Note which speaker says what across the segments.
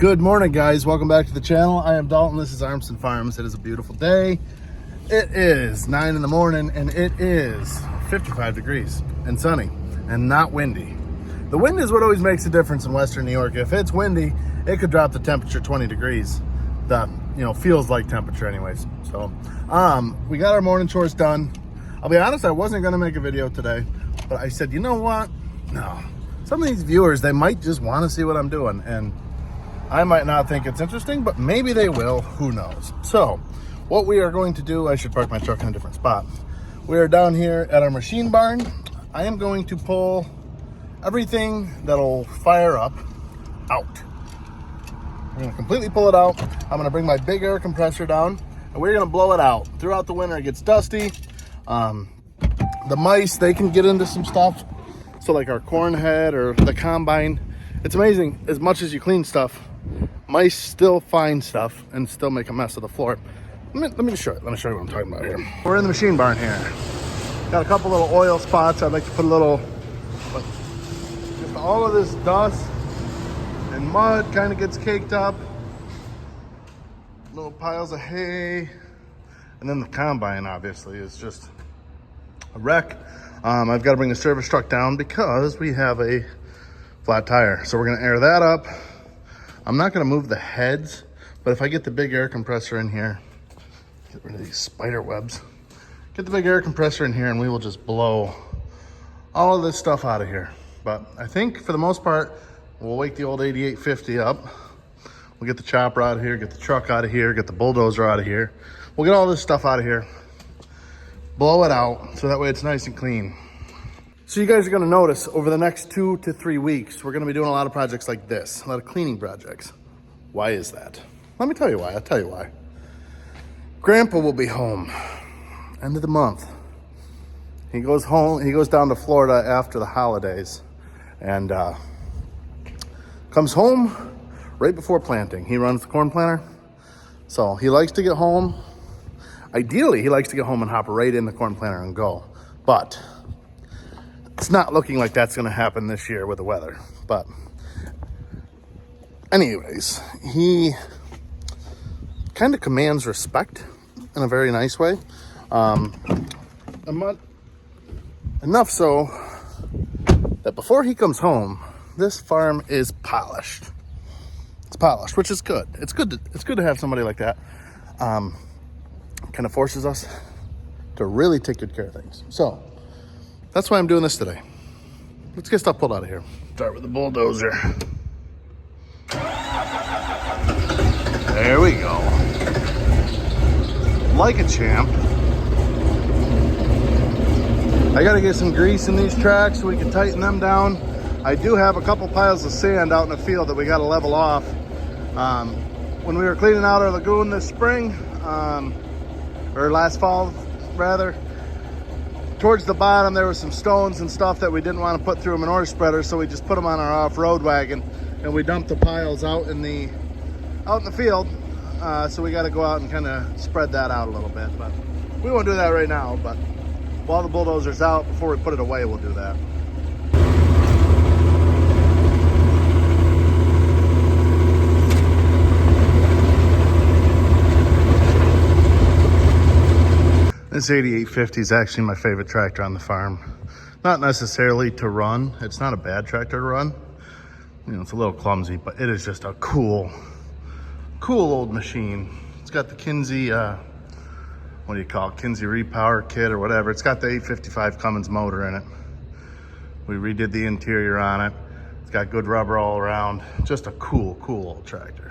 Speaker 1: Good morning, guys. Welcome back to the channel. I am Dalton. This is Armstrong Farms. It is a beautiful day. It is 9 in the morning and it is 55 degrees and sunny and not windy. The wind is what always makes a difference in Western New York. If it's windy, it could drop the temperature 20 degrees. The feels like temperature anyways. So we got our morning chores done. I'll be honest, I wasn't going to make a video today, but I said, you know what? No. Some of these viewers, they might just want to see what I'm doing, and I might not think it's interesting, but maybe they will. Who knows? So what we are going to do, I should park my truck in a different spot. We are down here at our machine barn. I am going to pull everything that'll fire up out. We're going to completely pull it out. I'm going to bring my big air compressor down and we're going to blow it out. Throughout the winter, it gets dusty. The mice, they can get into some stuff. So like our corn head or the combine, it's amazing. As much as you clean stuff, mice still find stuff and still make a mess of the floor. Let me show you. Let me show you what I'm talking about here. We're in the machine barn here. Got a couple little oil spots. I'd like to put a little, but just all of this dust and mud kind of gets caked up. Little piles of hay. And then the combine obviously is just a wreck. I've got to bring the service truck down because we have a flat tire. So we're going to air that up. I'm not going to move the heads, but if I get the big air compressor in here, get rid of these spider webs, get the big air compressor in here and we will just blow all of this stuff out of here. But I think for the most part, we'll wake the old 8850 up. We'll get the chopper out of here, get the truck out of here, get the bulldozer out of here. We'll get all this stuff out of here, blow it out, so that way it's nice and clean. So you guys are gonna notice over the next 2 to 3 weeks, we're gonna be doing a lot of projects like this, a lot of cleaning projects. Why is that? Let me tell you why, I'll tell you why. Grandpa will be home, end of the month. He goes home, he goes down to Florida after the holidays and comes home right before planting. He runs the corn planter. So he likes to get home. Ideally, he likes to get home and hop right in the corn planter and go. But it's not looking like that's going to happen this year with the weather. But anyways, he kind of commands respect in a very nice way. Enough so that before he comes home, this farm is polished. It's polished, which is good. It's good to have somebody like that. Kind of forces us to really take good care of things. So that's why I'm doing this today. Let's get stuff pulled out of here. Start with the bulldozer. There we go. Like a champ. I gotta get some grease in these tracks so we can tighten them down. I do have a couple piles of sand out in the field that we gotta level off. When we were cleaning out our lagoon this spring, or last fall rather, towards the bottom there was some stones and stuff that we didn't want to put through a manure spreader, so we just put them on our off-road wagon and we dumped the piles out in the field. So we got to go out and kind of spread that out a little bit, but we won't do that right now. But while the bulldozer's out, before we put it away, we'll do that. This 8850 is actually my favorite tractor on the farm. Not necessarily to run. It's not a bad tractor to run. It's a little clumsy, but it is just a cool old machine. It's got the Kinze, what do you call it? Kinze Repower Kit or whatever. It's got the 855 Cummins motor in it. We redid the interior on it. It's got good rubber all around. Just a cool old tractor.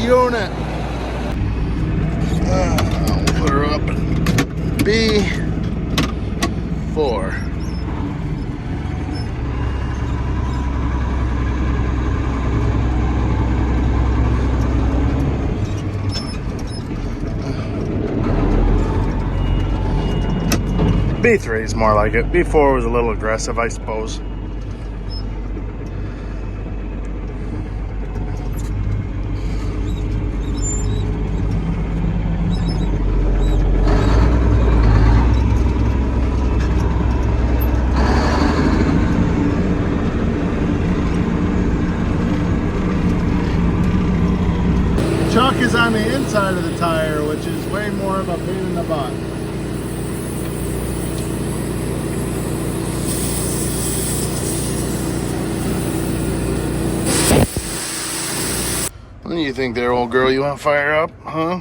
Speaker 1: unit. We'll put her up in B4. B3 is more like it. B4 was a little aggressive, I suppose. Chuck is on the inside of the tire, which is way more of a pain in the butt. What do you think there, old girl? You want to fire up, huh?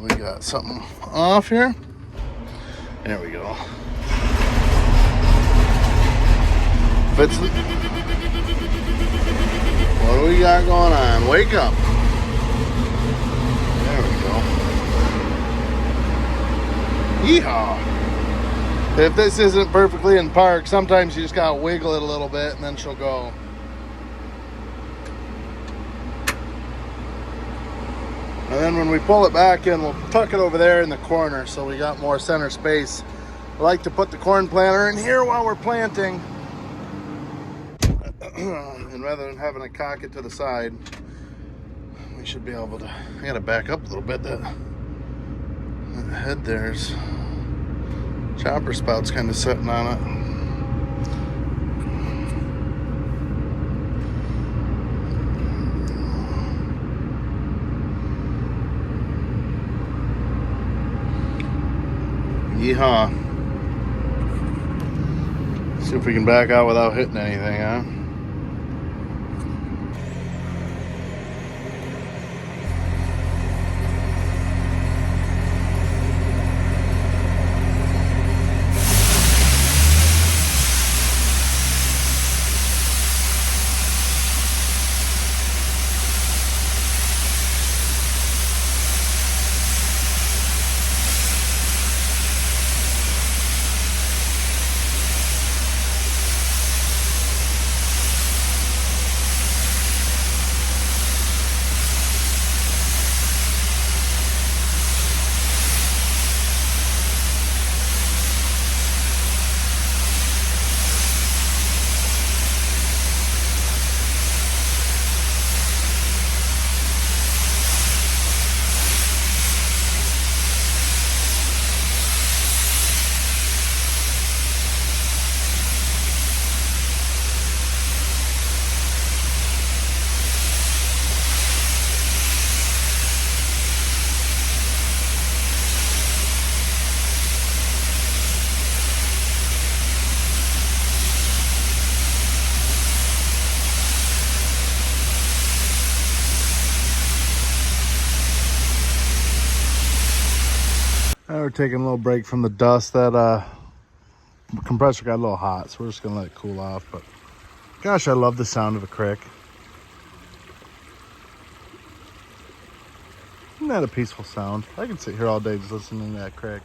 Speaker 1: We got something off here. There we go. Fits. What do we got going on? Wake up. There we go. Yeehaw. If this isn't perfectly in park, sometimes you just gotta wiggle it a little bit and then she'll go. And then when we pull it back in, we'll tuck it over there in the corner so we got more center space. I like to put the corn planter in here while we're planting. And rather than having to cock it to the side, we should be able to, I gotta back up a little bit. That head there's chopper spout's kind of sitting on it. Yeehaw. See if we can back out without hitting anything, huh? We're taking a little break from the dust. That compressor got a little hot, so we're just gonna let it cool off. But gosh, I love the sound of a crick. Isn't that a peaceful sound? I can sit here all day just listening to that crick.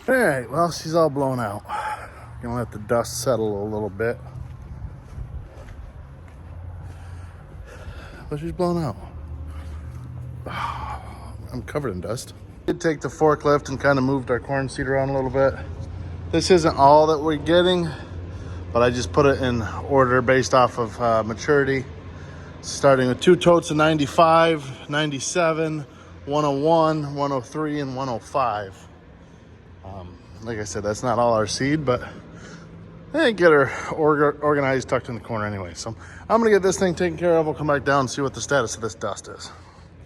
Speaker 1: All right, well, she's all blown out. Gonna let the dust settle a little bit. But she's blown out. I'm covered in dust. We did take the forklift and kind of moved our corn seed around a little bit. This isn't all that we're getting, but I just put it in order based off of maturity. Starting with 2 totes of 95, 97, 101, 103, and 105. Like I said, that's not all our seed, but I didn't get her organized, tucked in the corner anyway. So I'm gonna get this thing taken care of. We'll come back down and see what the status of this dust is.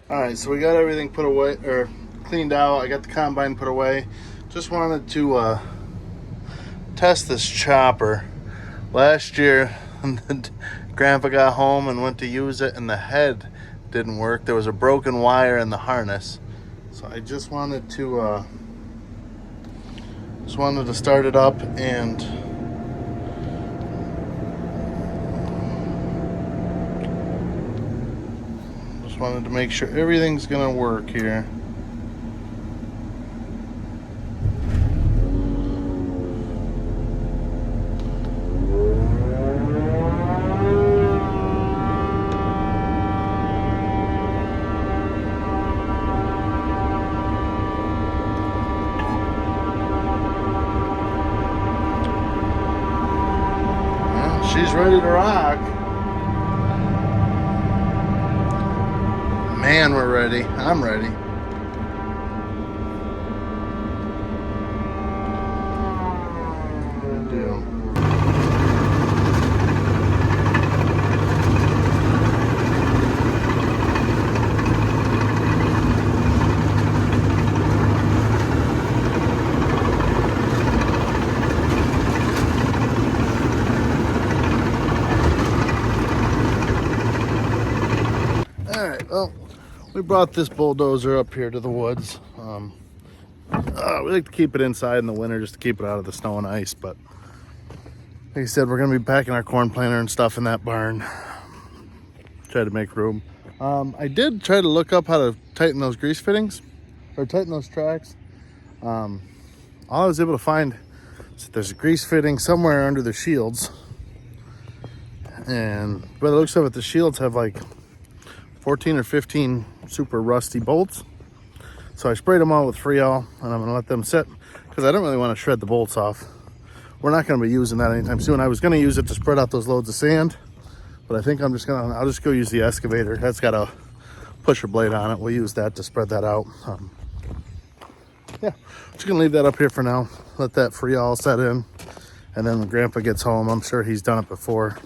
Speaker 1: All right, so we got everything put away, or cleaned out. I got the combine put away. Just wanted to test this chopper. Last year, Grandpa got home and went to use it, and the head didn't work. There was a broken wire in the harness. So I just wanted to start it up and Just wanted to make sure everything's gonna work here. She's ready to rock. Man, we're ready. I'm ready. Good deal. All right, well, we brought this bulldozer up here to the woods. We like to keep it inside in the winter just to keep it out of the snow and ice, but like I said, we're gonna be packing our corn planter and stuff in that barn. Try to make room. I did try to look up how to tighten those grease fittings, or tighten those tracks. All I was able to find is that there's a grease fitting somewhere under the shields. And by the looks of it, the shields have like 14 or 15 super rusty bolts. So I sprayed them all with Freol, and I'm gonna let them sit because I don't really want to shred the bolts off. We're not gonna be using that anytime soon. I was gonna use it to spread out those loads of sand, but I think I'll just go use the excavator. That's got a pusher blade on it. We'll use that to spread that out. Yeah, just gonna leave that up here for now. Let that Freol set in, and then when Grandpa gets home, I'm sure he's done it before.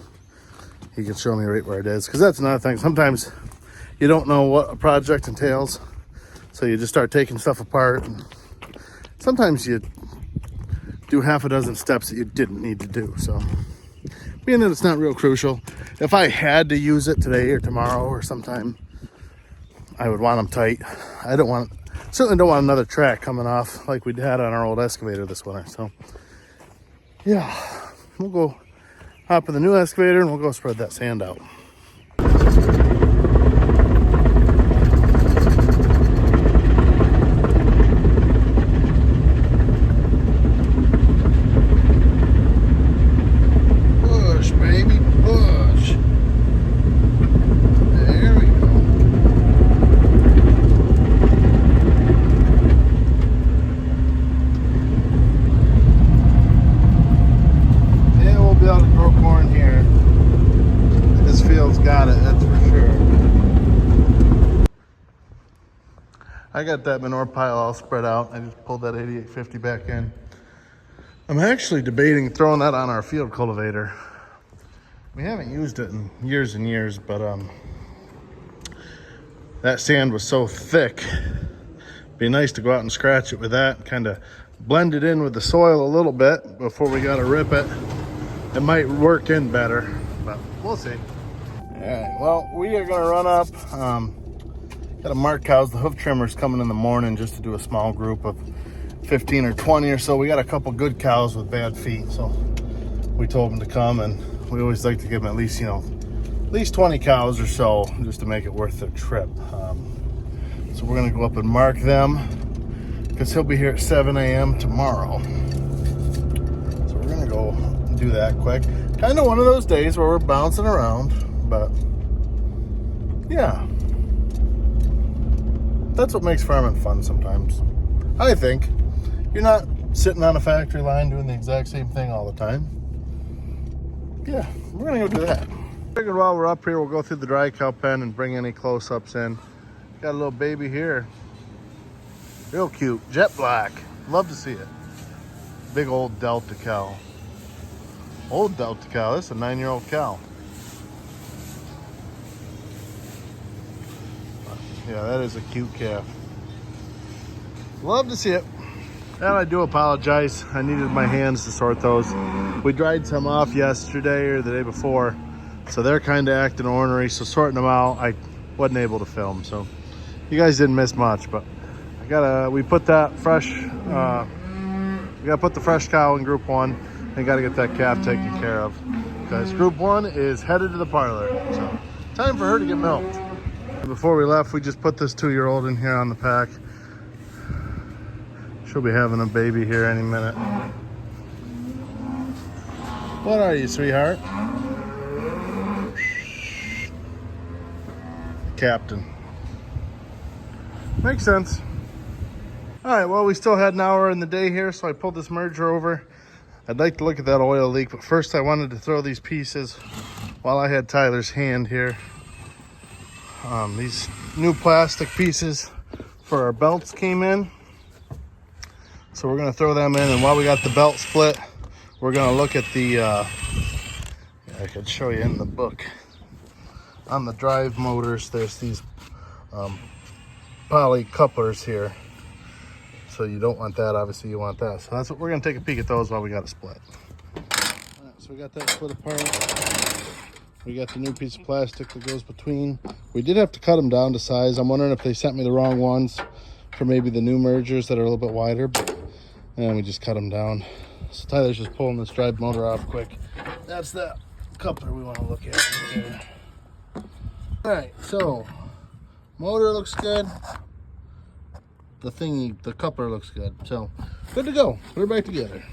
Speaker 1: He can show me right where it is, because that's another thing. Sometimes you don't know what a project entails, so you just start taking stuff apart, and sometimes you do half a dozen steps that you didn't need to do. So being that it's not real crucial, if I had to use it today or tomorrow or sometime, I would want them tight. I certainly don't want another track coming off like we had on our old excavator this winter. So yeah, we'll go hop in the new excavator and we'll go spread that sand out. I got that manure pile all spread out. I just pulled that 8850 back in. I'm actually debating throwing that on our field cultivator. We haven't used it in years and years, but that sand was so thick. It'd be nice to go out and scratch it with that, kind of blend it in with the soil a little bit before we gotta rip it. It might work in better, but we'll see. All right, well, we are gonna run up. Got to mark cows. The hoof trimmer's coming in the morning just to do a small group of 15 or 20 or so. We got a couple good cows with bad feet, so we told them to come, and we always like to give them at least, at least 20 cows or so just to make it worth their trip. So we're gonna go up and mark them because he'll be here at 7 a.m. tomorrow. So we're gonna go do that quick. Kind of one of those days where we're bouncing around, but yeah. That's what makes farming fun sometimes. I think. You're not sitting on a factory line doing the exact same thing all the time. Yeah, we're gonna go do that. Figured while we're up here, we'll go through the dry cow pen and bring any close-ups in. Got a little baby here. Real cute, jet black. Love to see it. Big old Delta cow. Old Delta cow, this is a 9-year-old cow. Yeah, that is a cute calf. Love to see it. And I do apologize. I needed my hands to sort those. We dried some off yesterday or the day before, so they're kind of acting ornery. So sorting them out, I wasn't able to film. So you guys didn't miss much, but we put that fresh. We gotta put the fresh cow in group 1 and gotta get that calf taken care of because group 1 is headed to the parlor. So time for her to get milked. Before we left, we just put this 2-year-old in here on the pack. She'll be having a baby here any minute. What are you, sweetheart? Captain. Makes sense. All right, well, we still had an hour in the day here, so I pulled this merger over. I'd like to look at that oil leak, but first I wanted to throw these pieces while I had Tyler's hand here. These new plastic pieces for our belts came in. So we're gonna throw them in, and while we got the belt split, we're gonna look at the, I could show you in the book. On the drive motors, there's these poly couplers here. So you don't want that, obviously you want that. So that's what we're gonna take a peek at those while we got it split. All right, so we got that split apart. We got the new piece of plastic that goes between. We did have to cut them down to size. I'm wondering if they sent me the wrong ones for maybe the new mergers that are a little bit wider, and we just cut them down. So Tyler's just pulling this drive motor off quick. That's that coupler we want to look at right there. All right, so motor looks good. The coupler looks good. So good to go. Put her back together.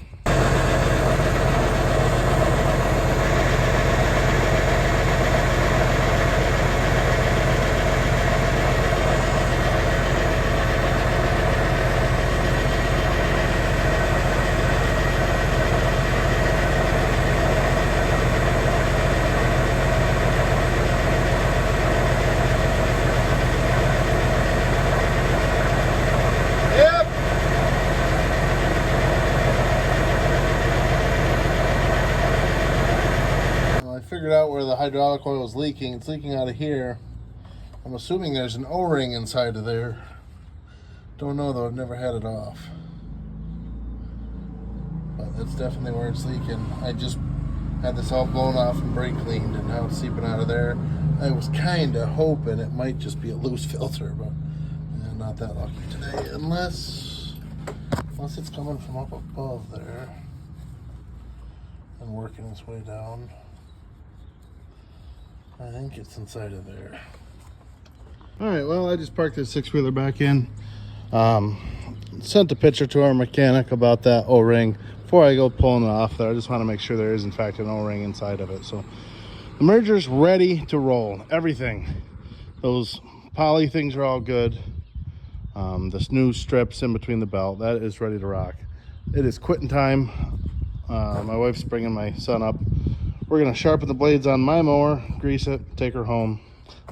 Speaker 1: Figured out where the hydraulic oil is leaking. It's leaking out of here. I'm assuming there's an O-ring inside of there. Don't know though, I've never had it off. But that's definitely where it's leaking. I just had this all blown off and brake cleaned, and now it's seeping out of there. I was kind of hoping it might just be a loose filter, but not that lucky today, unless it's coming from up above there and working its way down. I think it's inside of there. All right, well, I just parked this 6-wheeler back in. Sent a picture to our mechanic about that O-ring. Before I go pulling it off there, I just want to make sure there is in fact an O-ring inside of it. So the merger's ready to roll. Everything. Those poly things are all good. This new strips in between the belt, that is ready to rock. It is quitting time. My wife's bringing my son up. We're gonna sharpen the blades on my mower, grease it, take her home.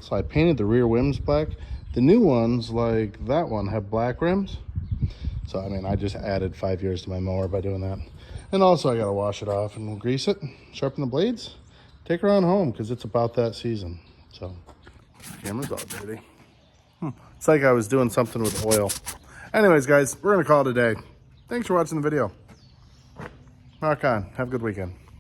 Speaker 1: So I painted the rear rims black. The new ones, like that one, have black rims. So I mean, I just added 5 years to my mower by doing that. And also I gotta wash it off and grease it, sharpen the blades, take her on home, because it's about that season. So, camera's all dirty. It's like I was doing something with oil. Anyways, guys, we're gonna call it a day. Thanks for watching the video. Rock on, have a good weekend.